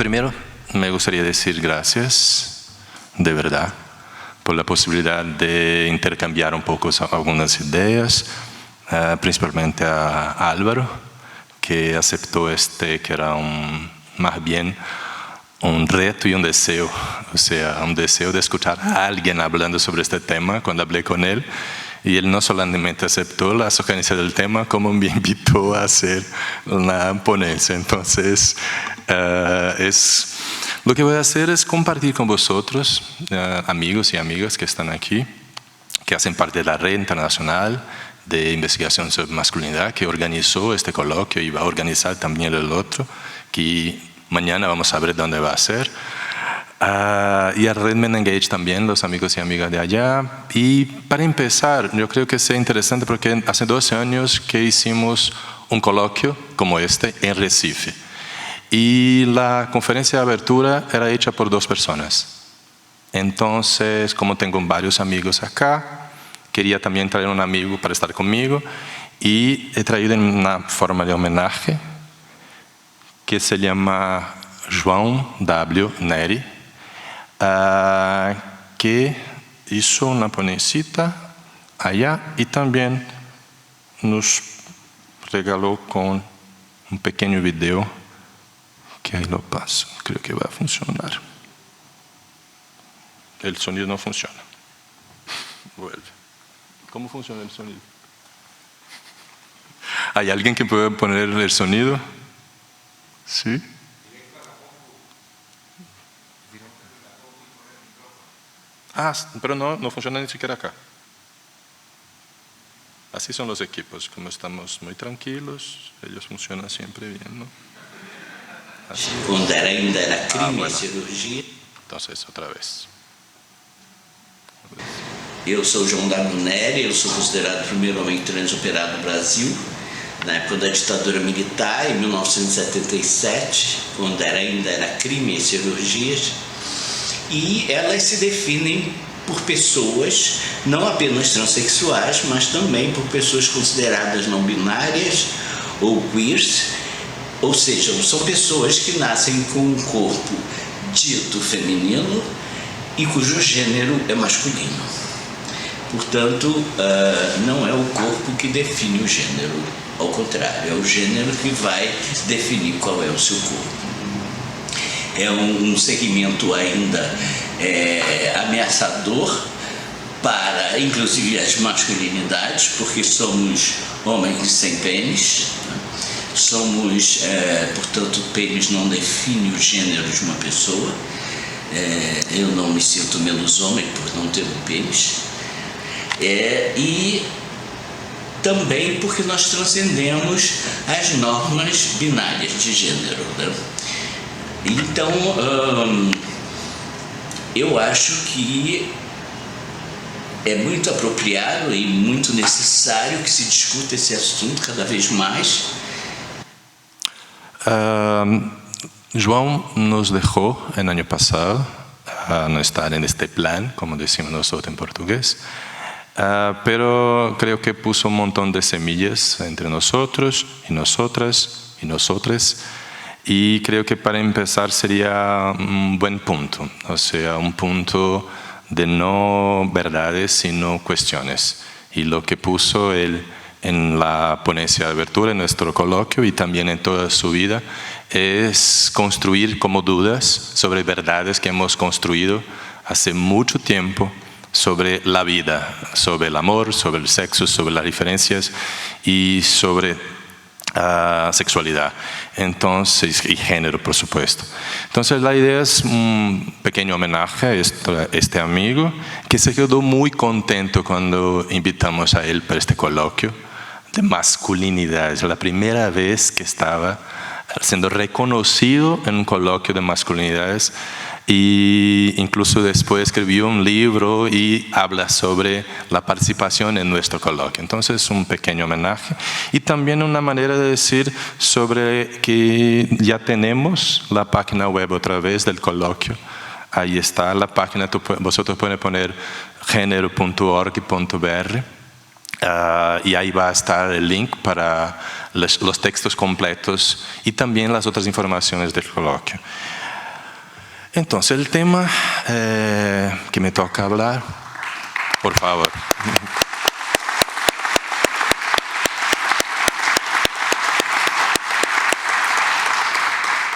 Primero, me gustaría decir gracias, de verdad, por la posibilidad de intercambiar un poco algunas ideas, principalmente a Álvaro, que aceptó que era más bien un reto y un deseo, o sea, un deseo de escuchar a alguien hablando sobre este tema cuando hablé con él. Y él no solamente aceptó la sugerencia del tema, como me invitó a hacer una ponencia. Entonces, lo que voy a hacer es compartir con vosotros, amigos y amigas que están aquí, que hacen parte de la red internacional de investigación sobre masculinidad, que organizó este coloquio y va a organizar también el otro, que mañana vamos a ver dónde va a ser. Y a Redmen Engage también, los amigos y amigas de allá. Y para empezar, yo creo que es interesante porque hace 12 años que hicimos un coloquio como este en Recife. Y la conferencia de abertura era hecha por 2 personas. Entonces, como tengo varios amigos acá, quería también traer un amigo para estar conmigo. Y he traído en una forma de homenaje que se llama João W. Neri, que hizo una ponencita allá y también nos regaló con un pequeño video que ahí lo paso, creo que va a funcionar. El sonido no funciona. Vuelve. ¿Cómo funciona el sonido? ¿Hay alguien que pueda poner el sonido? ¿Sí? Pero no funciona ni siquiera acá. Así son los equipos, como estamos muy tranquilos, ellos funcionan siempre bien, ¿no? Así. Quando ainda era crime e cirurgia. Entonces, otra vez. Eu sou João W. Neri, eu sou considerado o primeiro homem trans operado no Brasil, na época da ditadura militar, em 1977, quando ainda era crime e cirurgias. E elas se definem por pessoas, não apenas transexuais, mas também por pessoas consideradas não binárias ou queers, ou seja, são pessoas que nascem com um corpo dito feminino e cujo gênero é masculino. Portanto, não é o corpo que define o gênero, ao contrário, é o gênero que vai definir qual é o seu corpo. É um segmento ainda ameaçador para, inclusive, as masculinidades, porque somos homens sem pênis, somos, portanto, o pênis não define o gênero de uma pessoa. Eu não me sinto menos homem por não ter um pênis. E também porque nós transcendemos as normas binárias de gênero, né? Então, eu acho que é muito apropriado e muito necessário que se discuta esse assunto cada vez mais. João nos dejó el año pasado a no estar en este plan, como decimos nosotros en portugués, pero creo que puso un montón de semillas entre nosotros y nosotras y nosotres. Y creo que para empezar sería un buen punto, o sea, un punto de no verdades, sino cuestiones. Y lo que puso él en la ponencia de abertura, en nuestro coloquio y también en toda su vida, es construir como dudas sobre verdades que hemos construido hace mucho tiempo sobre la vida, sobre el amor, sobre el sexo, sobre las diferencias y sobre sexualidad, entonces, y género, por supuesto. Entonces la idea es un pequeño homenaje a este amigo que se quedó muy contento cuando invitamos a él para este coloquio de masculinidad. Es la primera vez que estaba siendo reconocido en un coloquio de masculinidades. Y incluso después escribió un libro y habla sobre la participación en nuestro coloquio. Entonces, un pequeño homenaje. Y también una manera de decir sobre que ya tenemos la página web otra vez del coloquio. Ahí está la página, vosotros pueden poner género.org.br. Y ahí va a estar el link para los textos completos y también las otras informaciones del coloquio. Entonces, el tema que me toca hablar, por favor.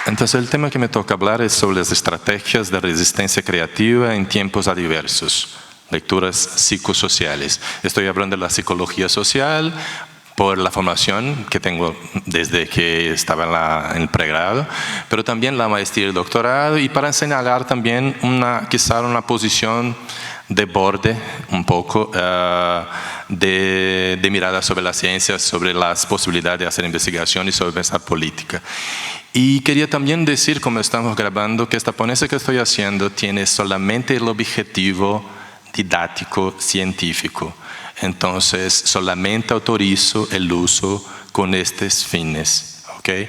Entonces, el tema que me toca hablar es sobre las estrategias de resistencia creativa en tiempos adversos, lecturas psicosociales. Estoy hablando de la psicología social por la formación que tengo desde que estaba en el pregrado, pero también la maestría y el doctorado, y para señalar también quizá una posición de borde un poco de mirada sobre la ciencia, sobre las posibilidades de hacer investigación y sobre pensar política. Y quería también decir, como estamos grabando, que esta ponencia que estoy haciendo tiene solamente el objetivo didáctico científico. Entonces, solamente autorizo el uso con estos fines. ¿Okay?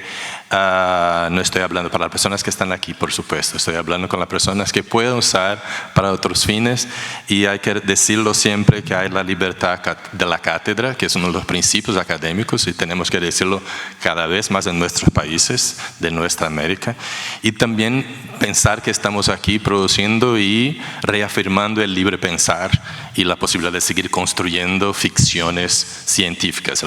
No estoy hablando para las personas que están aquí, por supuesto. Estoy hablando con las personas que pueden usar para otros fines. Y hay que decirlo siempre que hay la libertad de la cátedra, que es uno de los principios académicos, y tenemos que decirlo cada vez más en nuestros países de nuestra América. Y también pensar que estamos aquí produciendo y reafirmando el libre pensar y la posibilidad de seguir construyendo ficciones científicas,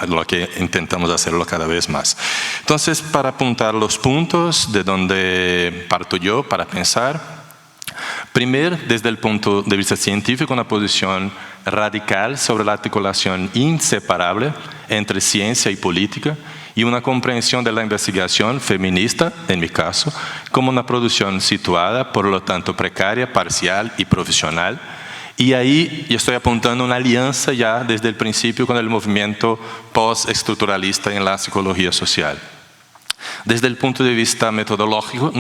lo que intentamos hacerlo cada vez más. Entonces, para apuntar los puntos de donde parto yo para pensar, primero, desde el punto de vista científico, una posición radical sobre la articulación inseparable entre ciencia y política y una comprensión de la investigación feminista, en mi caso, como una producción situada, por lo tanto precaria, parcial y profesional. Y ahí yo estoy apuntando una alianza ya desde el principio con el movimiento postestructuralista en la psicología social. Desde el punto de vista metodológico,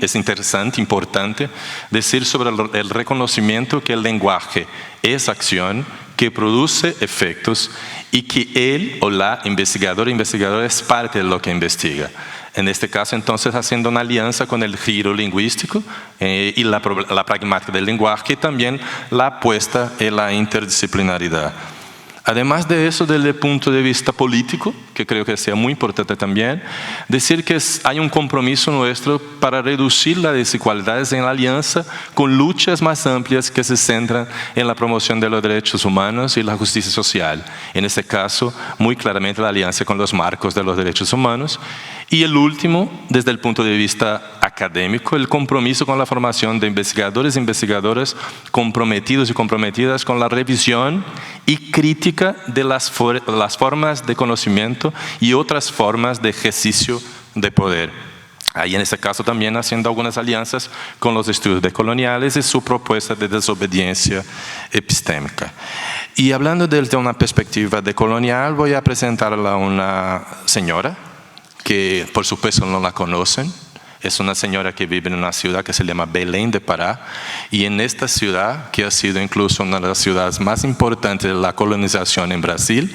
es interesante, importante, decir sobre el reconocimiento que el lenguaje es acción, que produce efectos y que él o la investigadora es parte de lo que investiga. En este caso, entonces, haciendo una alianza con el giro lingüístico y la pragmática del lenguaje y también la apuesta en la interdisciplinaridad. Además de eso, desde el punto de vista político, que creo que sea muy importante también, decir que hay un compromiso nuestro para reducir las desigualdades en la alianza con luchas más amplias que se centran en la promoción de los derechos humanos y la justicia social. En este caso, muy claramente la alianza con los marcos de los derechos humanos. Y el último, desde el punto de vista académico, el compromiso con la formación de investigadores e investigadoras comprometidos y comprometidas con la revisión y crítica de las formas de conocimiento y otras formas de ejercicio de poder. Ahí en este caso también haciendo algunas alianzas con los estudios decoloniales y su propuesta de desobediencia epistémica. Y hablando desde una perspectiva decolonial, voy a presentarla a una señora que por supuesto no la conocen. Es una señora que vive en una ciudad que se llama Belém de Pará, y en esta ciudad, que ha sido incluso una de las ciudades más importantes de la colonización en Brasil,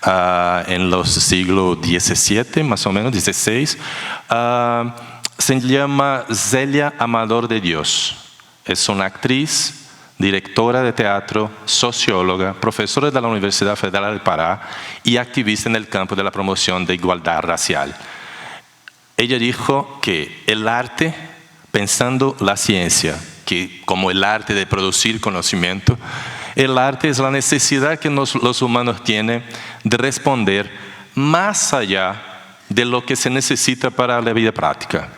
en los siglos XVII, más o menos, XVI, se llama Zélia Amador de Dios. Es una actriz, directora de teatro, socióloga, profesora de la Universidad Federal de Pará y activista en el campo de la promoción de igualdad racial. Ella dijo que el arte, pensando la ciencia, que como el arte de producir conocimiento, el arte es la necesidad que los humanos tienen de responder más allá de lo que se necesita para la vida práctica.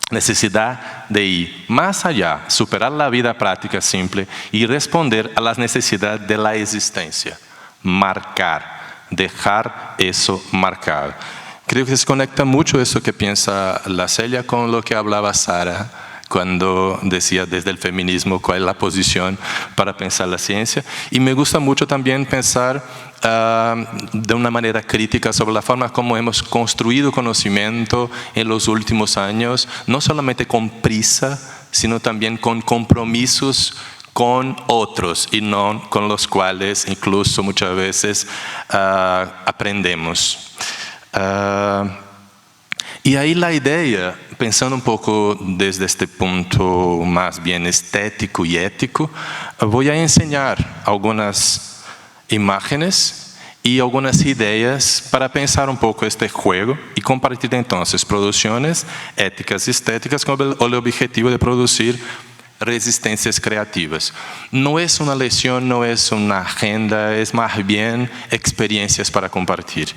Necesidad de ir más allá, superar la vida práctica simple y responder a las necesidades de la existencia. Marcar, dejar eso marcado. Creo que se conecta mucho eso que piensa la Celia con lo que hablaba Sara cuando decía desde el feminismo cuál es la posición para pensar la ciencia. Y me gusta mucho también pensar de una manera crítica sobre la forma como hemos construido conocimiento en los últimos años, no solamente con prisa, sino también con compromisos con otros y no con los cuales incluso muchas veces aprendemos. Y ahí la idea, pensando un poco desde este punto más bien estético y ético, voy a enseñar algunas imágenes y algunas ideas para pensar un poco este juego y compartir entonces producciones éticas y estéticas con el objetivo de producir resistencias creativas. No es una lección, no es una agenda, es más bien experiencias para compartir.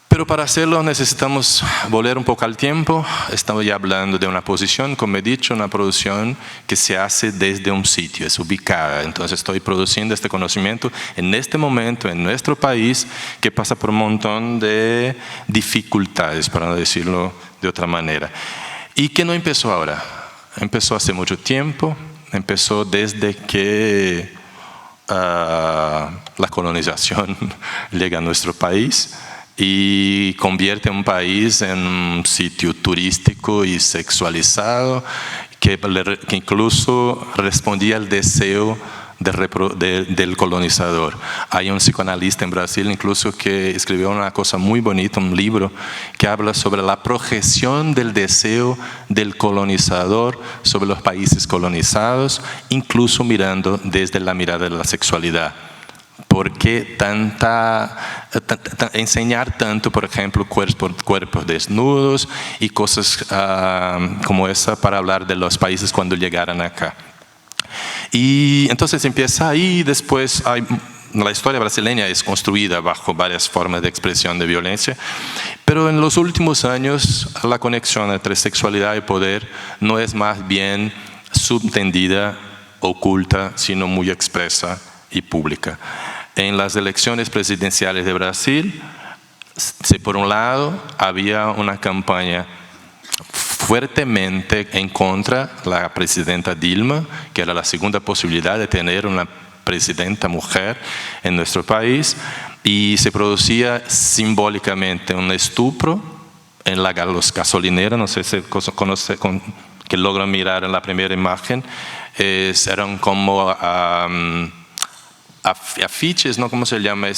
Pero para hacerlo necesitamos volver un poco al tiempo. Estamos ya hablando de una posición, como he dicho, una producción que se hace desde un sitio, es ubicada. Entonces estoy produciendo este conocimiento en este momento, en nuestro país, que pasa por un montón de dificultades, para no decirlo de otra manera. Y que no empezó ahora, empezó hace mucho tiempo, empezó desde que la colonización llega a nuestro país y convierte un país en un sitio turístico y sexualizado que incluso respondía al deseo del colonizador. Hay un psicoanalista en Brasil incluso que escribió una cosa muy bonita, un libro que habla sobre la projeción del deseo del colonizador sobre los países colonizados, incluso mirando desde la mirada de la sexualidad. ¿Por qué enseñar tanto, por ejemplo, cuerpos desnudos y cosas como esa para hablar de los países cuando llegaran acá? Y entonces empieza ahí, después la historia brasileña es construida bajo varias formas de expresión de violencia, pero en los últimos años la conexión entre sexualidad y poder no es más bien subtendida, oculta, sino muy expresa y pública. En las elecciones presidenciales de Brasil, por un lado, había una campaña fuertemente en contra de la presidenta Dilma, que era la segunda posibilidad de tener una presidenta mujer en nuestro país, y se producía simbólicamente un estupro en los gasolineras, no sé si conoce, que logran mirar en la primera imagen, eran como afiches, ¿no? ¿Cómo se llama?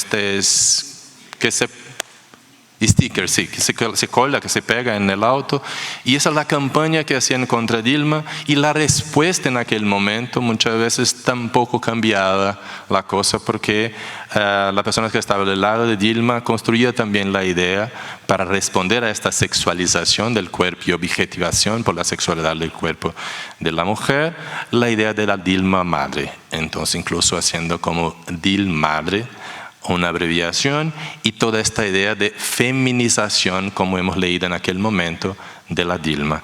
Stickers, sí, que se cola, que se pega en el auto. Y esa es la campaña que hacían contra Dilma, y la respuesta en aquel momento muchas veces tampoco cambiaba la cosa, porque la persona que estaba del lado de Dilma construía también la idea para responder a esta sexualización del cuerpo y objetivación por la sexualidad del cuerpo de la mujer, la idea de la Dilma madre. Entonces incluso haciendo como Dil madre, una abreviación, y toda esta idea de feminización, como hemos leído en aquel momento, de la Dilma.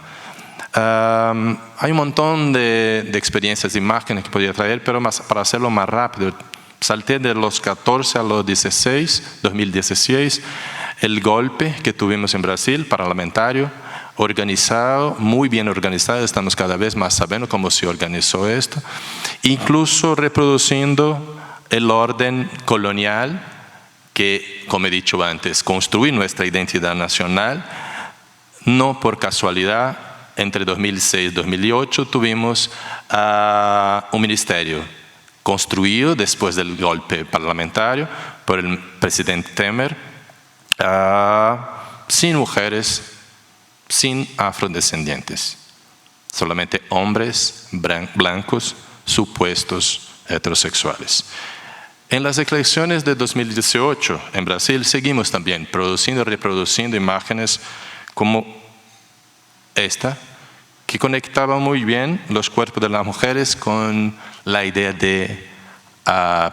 Hay un montón de experiencias, de imágenes que podría traer, pero para hacerlo más rápido, salté de los 14 a los 2016, el golpe que tuvimos en Brasil, parlamentario, organizado, muy bien organizado, estamos cada vez más sabiendo cómo se organizó esto, incluso reproduciendo el orden colonial que, como he dicho antes, construye nuestra identidad nacional. No por casualidad, entre 2006 y 2008 tuvimos un ministerio construido después del golpe parlamentario por el presidente Temer, sin mujeres, sin afrodescendientes, solamente hombres blancos supuestos heterosexuales. En las elecciones de 2018 en Brasil seguimos también produciendo y reproduciendo imágenes como esta, que conectaba muy bien los cuerpos de las mujeres con la idea de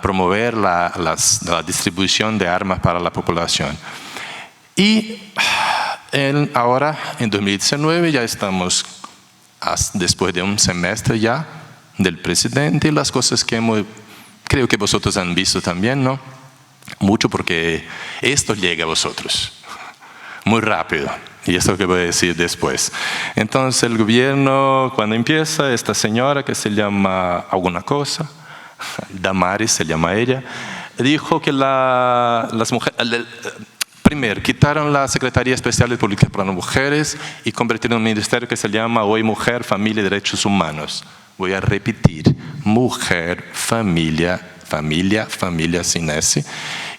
promover la distribución de armas para la población. Y ahora, en 2019, ya estamos después de un semestre ya del presidente, y las cosas que creo que vosotros han visto también, ¿no? Mucho, porque esto llega a vosotros muy rápido, y esto que voy a decir después. Entonces el gobierno, cuando empieza, esta señora que se llama alguna cosa, Damares se llama ella, dijo que las mujeres, primero, quitaron la Secretaría Especial de Políticas para las Mujeres y convirtieron en un ministerio que se llama Hoy Mujer, Familia y Derechos Humanos. Voy a repetir: mujer, familia sin S,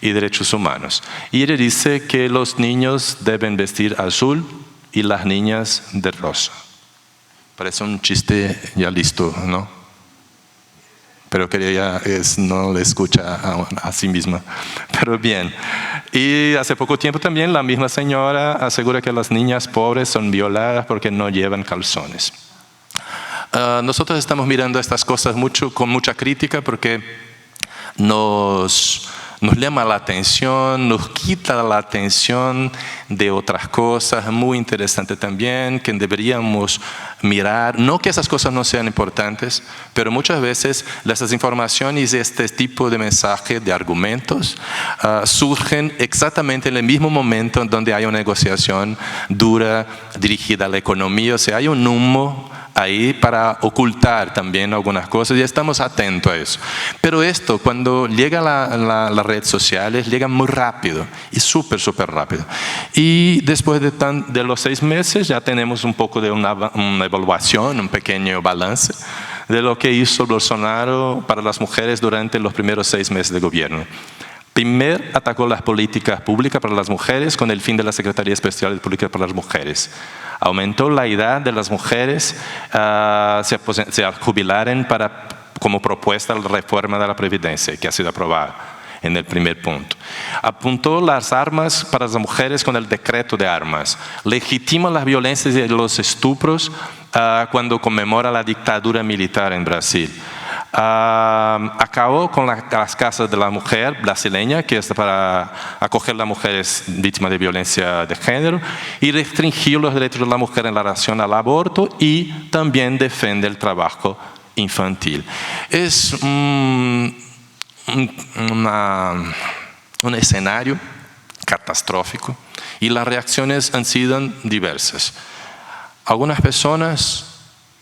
y derechos humanos. Y ella dice que los niños deben vestir azul y las niñas de rosa. Parece un chiste ya listo, ¿no? pero que ella no le escucha a sí misma. Pero bien, y hace poco tiempo también la misma señora asegura que las niñas pobres son violadas porque no llevan calzones. Nosotros estamos mirando estas cosas con mucha crítica porque nos llama la atención, nos quita la atención de otras cosas muy interesantes también que deberíamos mirar. No que esas cosas no sean importantes, pero muchas veces las informaciones y este tipo de mensajes, de argumentos, surgen exactamente en el mismo momento en donde hay una negociación dura dirigida a la economía. O sea, hay un humo ahí para ocultar también algunas cosas y estamos atentos a eso. Pero esto, cuando llega a las redes sociales, llega muy rápido y súper rápido. Y después de los 6 meses ya tenemos un poco de una evaluación, un pequeño balance de lo que hizo Bolsonaro para las mujeres durante los primeros 6 meses de gobierno. Primero, atacó las políticas públicas para las mujeres con el fin de la Secretaría Especial de Políticas para las Mujeres. Aumentó la edad de las mujeres se jubilaren como propuesta de la reforma de la Previdencia, que ha sido aprobada en el primer punto. Apuntó las armas para las mujeres con el decreto de armas. Legitima las violencias y los estupros cuando conmemora la dictadura militar en Brasil. Acabó con las casas de la mujer brasileña, que es para acoger a las mujeres víctimas de violencia de género, y restringió los derechos de la mujer en relación al aborto y también defiende el trabajo infantil. Es un escenario catastrófico y las reacciones han sido diversas. Algunas personas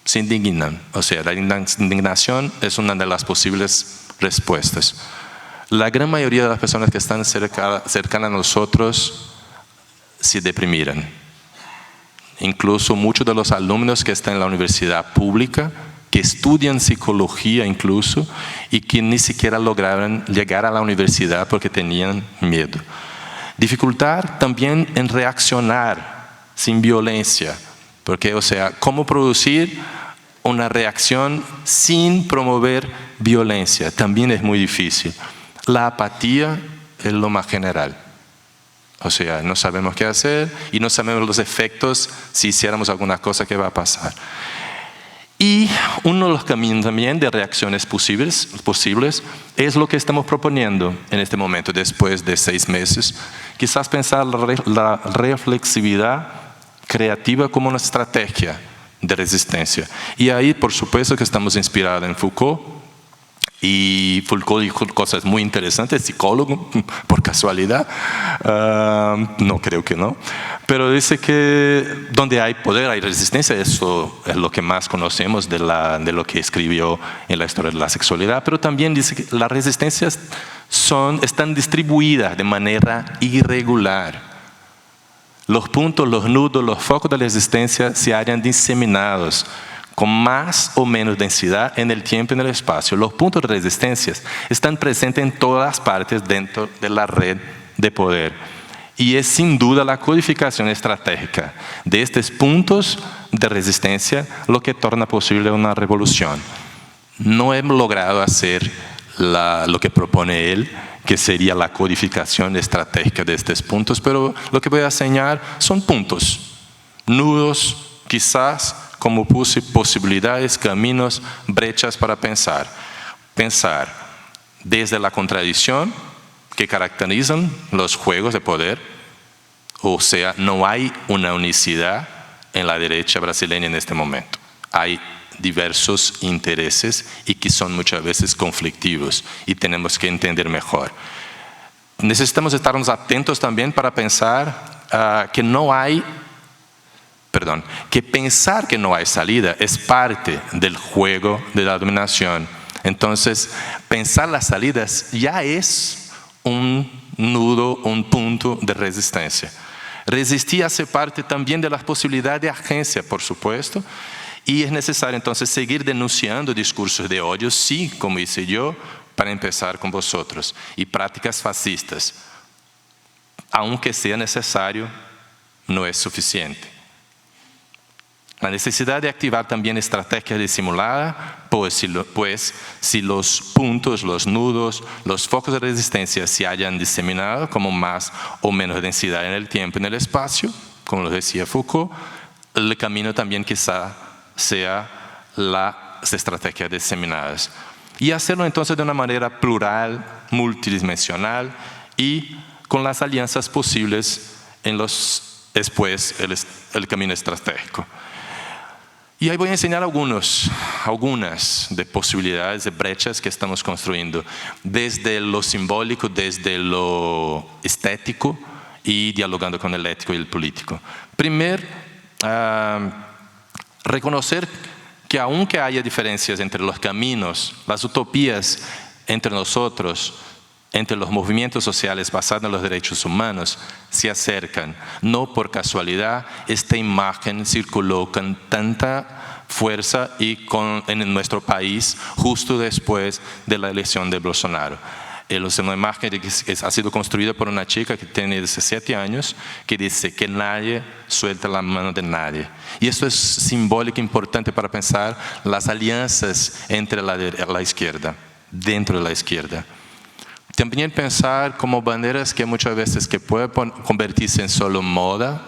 se indignan, o sea, la indignación es una de las posibles respuestas. La gran mayoría de las personas que están cercanas a nosotros se deprimiran. Incluso muchos de los alumnos que están en la universidad pública, que estudian psicología incluso, y que ni siquiera lograron llegar a la universidad porque tenían miedo. Dificultad también en reaccionar sin violencia, porque, o sea, ¿cómo producir una reacción sin promover violencia? También es muy difícil. La apatía es lo más general. O sea, no sabemos qué hacer y no sabemos los efectos si hiciéramos alguna cosa que va a pasar. Y uno de los caminos también de reacciones posibles es lo que estamos proponiendo en este momento, después de 6 meses. Quizás pensar la reflexividad creativa como una estrategia de resistencia. Y ahí, por supuesto, que estamos inspirados en Foucault. Y Foucault dijo cosas muy interesantes, psicólogo, por casualidad. No creo que no. Pero dice que donde hay poder hay resistencia. Eso es lo que más conocemos de lo que escribió en la historia de la sexualidad. Pero también dice que las resistencias están distribuidas de manera irregular. Los puntos, los nudos, los focos de la resistencia se hallan diseminados con más o menos densidad en el tiempo y en el espacio. Los puntos de resistencia están presentes en todas partes dentro de la red de poder. Y es sin duda la codificación estratégica de estos puntos de resistencia lo que torna posible una revolución. No hemos logrado hacer lo que propone él, que sería la codificación estratégica de estos puntos, pero lo que voy a enseñar son puntos, nudos, quizás como posibilidades, caminos, brechas para pensar. Pensar desde la contradicción que caracterizan los juegos de poder, o sea, no hay una unicidad en la derecha brasileña en este momento. Hay diversos intereses y que son muchas veces conflictivos y tenemos que entender mejor. Necesitamos estarnos atentos también para pensar que pensar que no hay salida es parte del juego de la dominación. Entonces, pensar las salidas ya es un nudo, un punto de resistencia. Resistir hace parte también de las posibilidades de agencia, por supuesto, y es necesario entonces seguir denunciando discursos de odio, sí, como hice yo, para empezar con vosotros, y prácticas fascistas. Aunque sea necesario, no es suficiente. La necesidad de activar también estrategias de simulada, pues si los puntos, los nudos, los focos de resistencia se hayan diseminado como más o menos densidad en el tiempo y en el espacio, como lo decía Foucault, el camino también quizá sea las estrategias diseminadas. Y hacerlo entonces de una manera plural, multidimensional y con las alianzas posibles después el camino estratégico. Y ahí voy a enseñar algunas de posibilidades, de brechas que estamos construyendo, desde lo simbólico, desde lo estético y dialogando con el ético y el político. Primero, reconocer que aunque haya diferencias entre los caminos, las utopías entre nosotros, entre los movimientos sociales basados en los derechos humanos, se acercan. No por casualidad, esta imagen circuló con tanta fuerza y en nuestro país justo después de la elección de Bolsonaro. Es una imagen que ha sido construida por una chica que tiene 17 años, que dice que nadie suelta la mano de nadie. Y esto es simbólico, importante para pensar las alianzas entre la izquierda, dentro de la izquierda. También pensar como banderas que muchas veces que pueden convertirse en solo moda,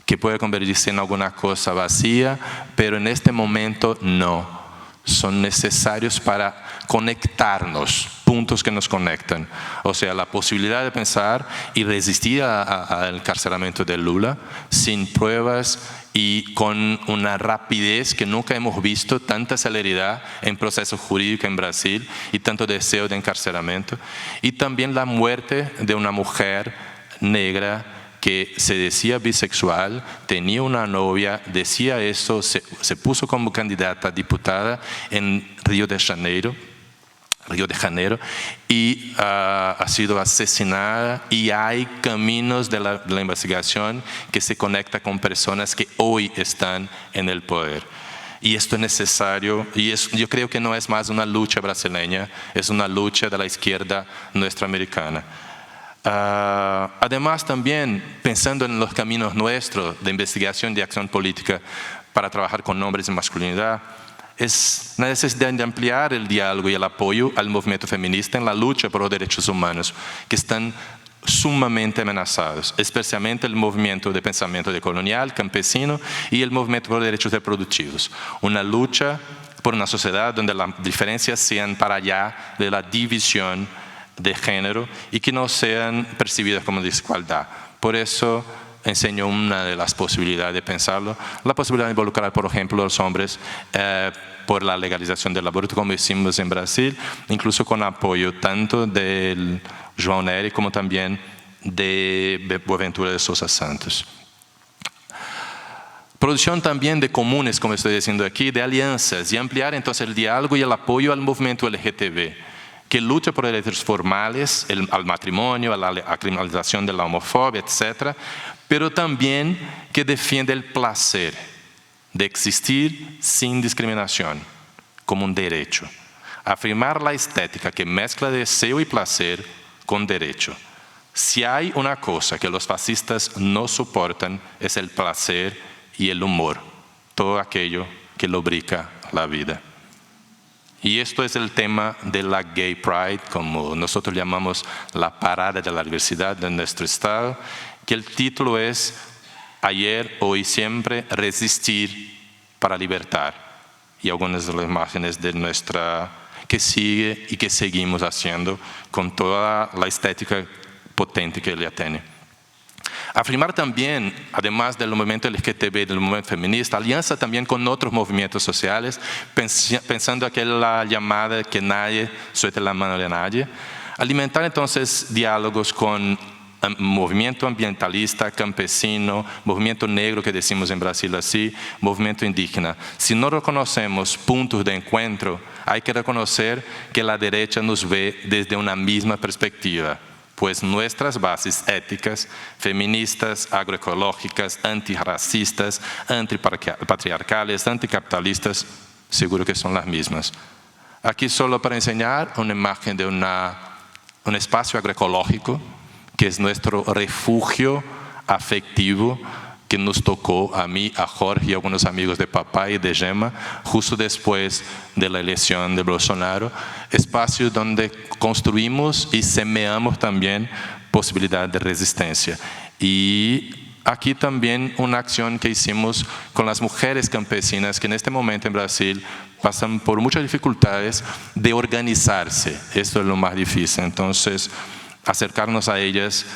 que puede convertirse en alguna cosa vacía, pero en este momento no. Son necesarios para conectarnos, puntos que nos conectan. O sea, la posibilidad de pensar y resistir al encarcelamiento de Lula sin pruebas y con una rapidez que nunca hemos visto, tanta celeridad en proceso jurídico en Brasil y tanto deseo de encarcelamiento. Y también la muerte de una mujer negra que se decía bisexual, tenía una novia, decía eso, se puso como candidata a diputada en Río de Janeiro y ha sido asesinada, y hay caminos de la investigación que se conecta con personas que hoy están en el poder. Y esto es necesario, y yo creo que no es más una lucha brasileña, es una lucha de la izquierda norteamericana. Además también pensando en los caminos nuestros de investigación de acción política para trabajar con nombres y masculinidad, es la necesidad de ampliar el diálogo y el apoyo al movimiento feminista en la lucha por los derechos humanos que están sumamente amenazados, especialmente el movimiento de pensamiento decolonial, campesino y el movimiento por derechos reproductivos. Una lucha por una sociedad donde las diferencias sean para allá de la división de género y que no sean percibidas como desigualdad. Por eso enseño una de las posibilidades de pensarlo, la posibilidad de involucrar, por ejemplo, a los hombres por la legalización del aborto, como hicimos en Brasil, incluso con apoyo tanto del João Nery como también de Boaventura de Sousa Santos. Producción también de comunes, como estoy diciendo aquí, de alianzas y ampliar entonces el diálogo y el apoyo al movimiento LGTB, que lucha por derechos formales, al matrimonio, a la criminalización de la homofobia, etc., pero también que defiende el placer de existir sin discriminación como un derecho. Afirmar la estética que mezcla deseo y placer con derecho. Si hay una cosa que los fascistas no soportan, es el placer y el humor, todo aquello que lubrica la vida. Y esto es el tema de la Gay Pride, como nosotros llamamos la parada de la diversidad de nuestro estado, que el título es Ayer, Hoy, Siempre, Resistir para Libertar. Y algunas de las imágenes de nuestra que sigue y que seguimos haciendo con toda la estética potente que ella tiene. Afirmar también, además del movimiento LGTB, del movimiento feminista, alianza también con otros movimientos sociales, pensando aquella llamada que nadie suelte la mano de nadie. Alimentar entonces diálogos con movimiento ambientalista, campesino, movimiento negro que decimos en Brasil así, movimiento indígena. Si no reconocemos puntos de encuentro, hay que reconocer que la derecha nos ve desde una misma perspectiva, pues nuestras bases éticas, feministas, agroecológicas, antirracistas, antipatriarcales, anticapitalistas, seguro que son las mismas. Aquí solo para enseñar una imagen de un espacio agroecológico, que es nuestro refugio afectivo, que nos tocó a mí, a Jorge y a algunos amigos de Papá y de Gemma, justo después de la elección de Bolsonaro, espacios donde construimos y semeamos también posibilidad de resistencia. Y aquí también una acción que hicimos con las mujeres campesinas que en este momento en Brasil pasan por muchas dificultades de organizarse. Esto es lo más difícil. Entonces, acercarnos a ellas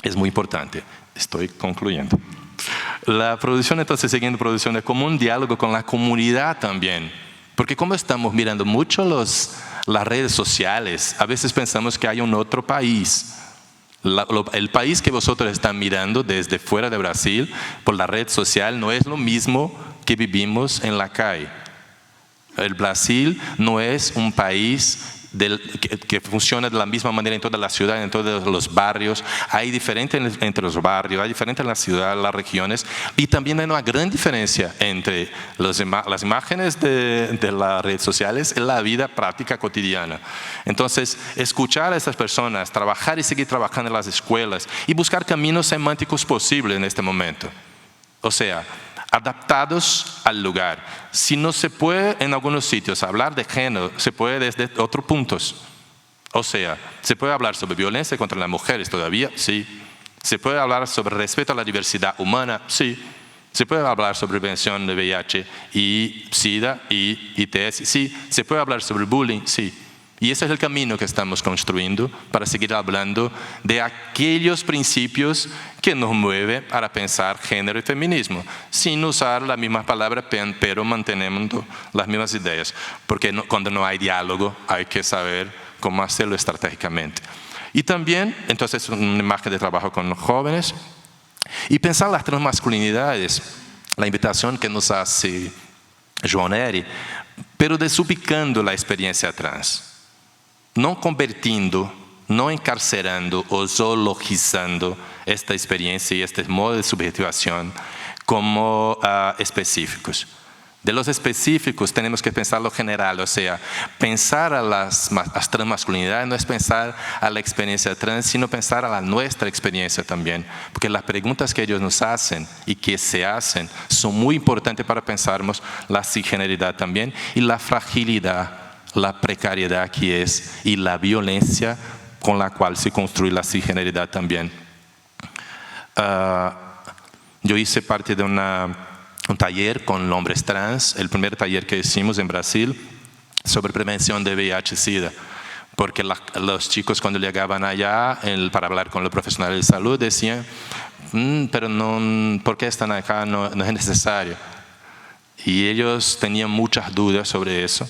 es muy importante. Estoy concluyendo. La producción, entonces, siguiendo producción, es como un diálogo con la comunidad también. Porque como estamos mirando mucho las redes sociales, a veces pensamos que hay un otro país. El país que vosotros están mirando desde fuera de Brasil, por la red social, no es lo mismo que vivimos en la calle. El Brasil no es un país que funciona de la misma manera en toda la ciudad, en todos los barrios. Hay diferencia entre los barrios, hay diferencia en la ciudad, las regiones, y también hay una gran diferencia entre las imágenes de las redes sociales y la vida práctica cotidiana. Entonces, escuchar a estas personas, trabajar y seguir trabajando en las escuelas y buscar caminos semánticos posibles en este momento. O sea, adaptados al lugar. Si no se puede en algunos sitios hablar de género, se puede desde otros puntos. O sea, ¿se puede hablar sobre violencia contra las mujeres todavía? Sí. ¿Se puede hablar sobre respeto a la diversidad humana? Sí. ¿Se puede hablar sobre prevención de VIH y SIDA y ITS? Sí. ¿Se puede hablar sobre bullying? Sí. Y ese es el camino que estamos construyendo para seguir hablando de aquellos principios que nos mueven para pensar género y feminismo, sin usar la misma palabra, pero manteniendo las mismas ideas. Porque cuando no hay diálogo, hay que saber cómo hacerlo estratégicamente. Y también, entonces, una imagen de trabajo con los jóvenes. Y pensar las transmasculinidades, la invitación que nos hace João Nery, pero desubicando la experiencia trans. No convirtiendo, no encarcerando o zoologizando esta experiencia y este modo de subjetivación como específicos. De los específicos tenemos que pensar lo general, o sea, pensar a las transmasculinidades no es pensar a la experiencia trans, sino pensar a la nuestra experiencia también. Porque las preguntas que ellos nos hacen y que se hacen son muy importantes para pensarmos la cisgeneridad también y la fragilidad, la precariedad que es y la violencia con la cual se construye la cisgeneridad también. Yo hice parte de un taller con hombres trans, el primer taller que hicimos en Brasil, sobre prevención de VIH-Sida. Porque los chicos cuando llegaban allá para hablar con los profesionales de salud decían, pero no, ¿por qué están acá? No es necesario. Y ellos tenían muchas dudas sobre eso.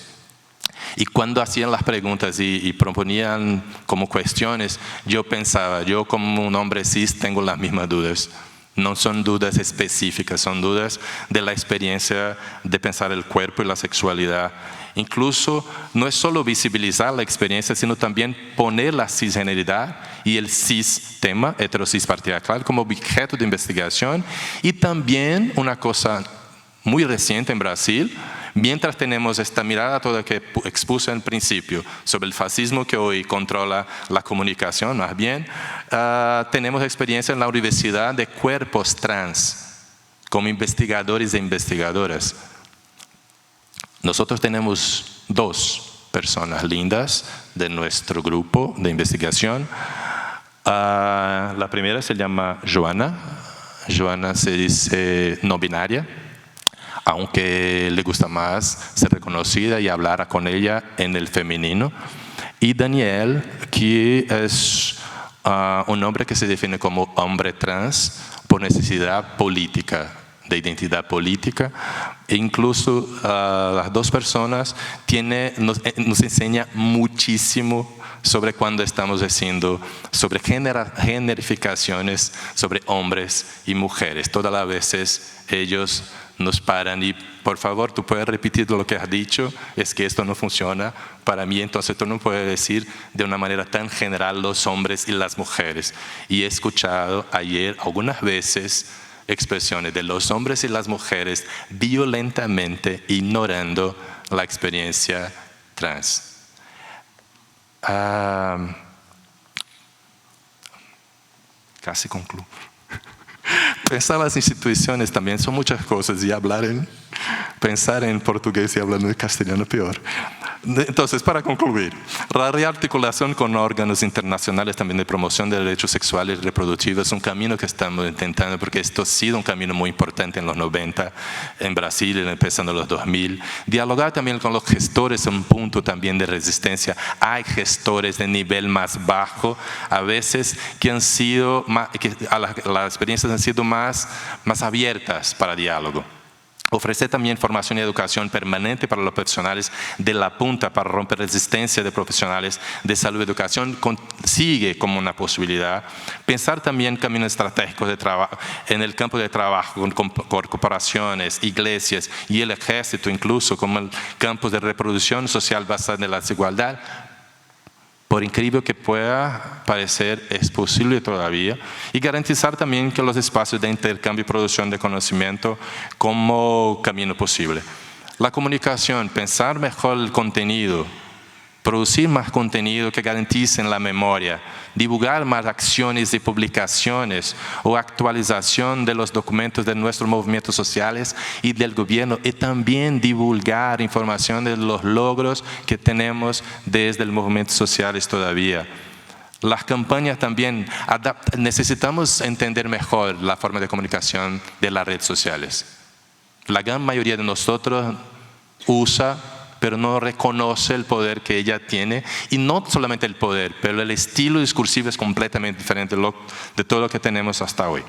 Y cuando hacían las preguntas y proponían como cuestiones, yo pensaba, yo como un hombre cis tengo las mismas dudas. No son dudas específicas, son dudas de la experiencia de pensar el cuerpo y la sexualidad. Incluso no es solo visibilizar la experiencia, sino también poner la cisgeneridad y el cis-tema heterosis patriarcal como objeto de investigación. Y también una cosa muy reciente en Brasil, mientras tenemos esta mirada toda que expuse al principio sobre el fascismo que hoy controla la comunicación, más bien, tenemos experiencia en la universidad de cuerpos trans, como investigadores e investigadoras. Nosotros tenemos 2 personas lindas de nuestro grupo de investigación. La primera se llama Joana. Joana se dice no binaria, aunque le gusta más ser reconocida y hablar con ella en el femenino. Y Daniel, que es un hombre que se define como hombre trans por necesidad política, de identidad política. E incluso las 2 personas nos enseñan muchísimo sobre cuando estamos haciendo, sobre generificaciones sobre hombres y mujeres. Todas las veces ellos nos paran y, por favor, tú puedes repetir lo que has dicho, es que esto no funciona para mí, entonces tú no puedes decir de una manera tan general los hombres y las mujeres. Y he escuchado ayer algunas veces expresiones de los hombres y las mujeres violentamente ignorando la experiencia trans. Casi concluyo. pensar las instituciones también son muchas cosas y pensar en portugués y hablando en castellano peor. Entonces, para concluir, la rearticulación con órganos internacionales también de promoción de derechos sexuales y reproductivos es un camino que estamos intentando, porque esto ha sido un camino muy importante en los 90, en Brasil, empezando en los 2000. Dialogar también con los gestores es un punto también de resistencia. Hay gestores de nivel más bajo, a veces que han sido, las experiencias han sido más abiertas para diálogo. Ofrecer también formación y educación permanente para los profesionales de la punta para romper resistencia de profesionales de salud y educación sigue como una posibilidad. Pensar también caminos estratégicos de trabajo en el campo de trabajo con corporaciones, iglesias y el ejército, incluso como campos de reproducción social basada en la desigualdad. Por increíble que pueda parecer, es posible todavía. Y garantizar también que los espacios de intercambio y producción de conocimiento como camino posible. La comunicación, pensar mejor el contenido, producir más contenido que garanticen la memoria, divulgar más acciones y publicaciones o actualización de los documentos de nuestros movimientos sociales y del gobierno, y también divulgar información de los logros que tenemos desde el movimiento sociales todavía. Las campañas también, necesitamos entender mejor la forma de comunicación de las redes sociales. La gran mayoría de nosotros usa, pero no reconoce el poder que ella tiene, y no solamente el poder, pero el estilo discursivo es completamente diferente de todo lo que tenemos hasta hoy.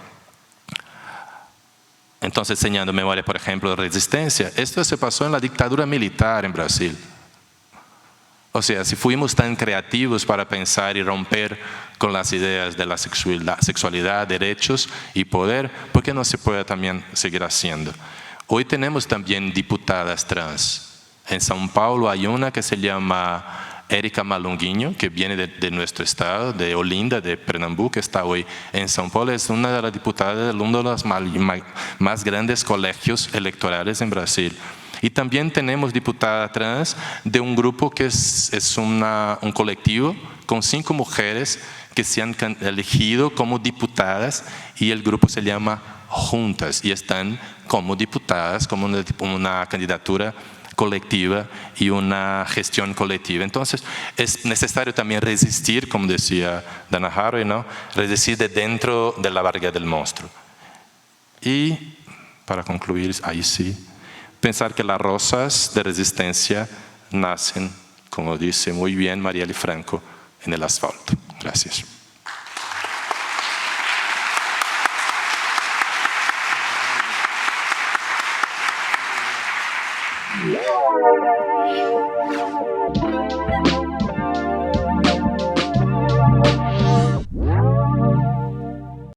Entonces, enseñando memoria, por ejemplo, de resistencia, esto se pasó en la dictadura militar en Brasil. O sea, si fuimos tan creativos para pensar y romper con las ideas de la sexualidad, derechos y poder, ¿por qué no se puede también seguir haciendo? Hoy tenemos también diputadas trans. En São Paulo hay una que se llama Érica Malunguinho, que viene de nuestro estado, de Olinda, de Pernambuco, que está hoy en São Paulo. Es una de las diputadas de uno de los más grandes colegios electorales en Brasil. Y también tenemos diputada trans de un grupo que es un colectivo con 5 mujeres que se han elegido como diputadas, y el grupo se llama Juntas, y están como diputadas, como una candidatura colectiva y una gestión colectiva. Entonces, es necesario también resistir, como decía Dana Haraway, ¿no? Resistir de dentro de la barriga del monstruo. Y, para concluir, ahí sí, pensar que las rosas de resistencia nacen, como dice muy bien Marielle Franco, en el asfalto. Gracias.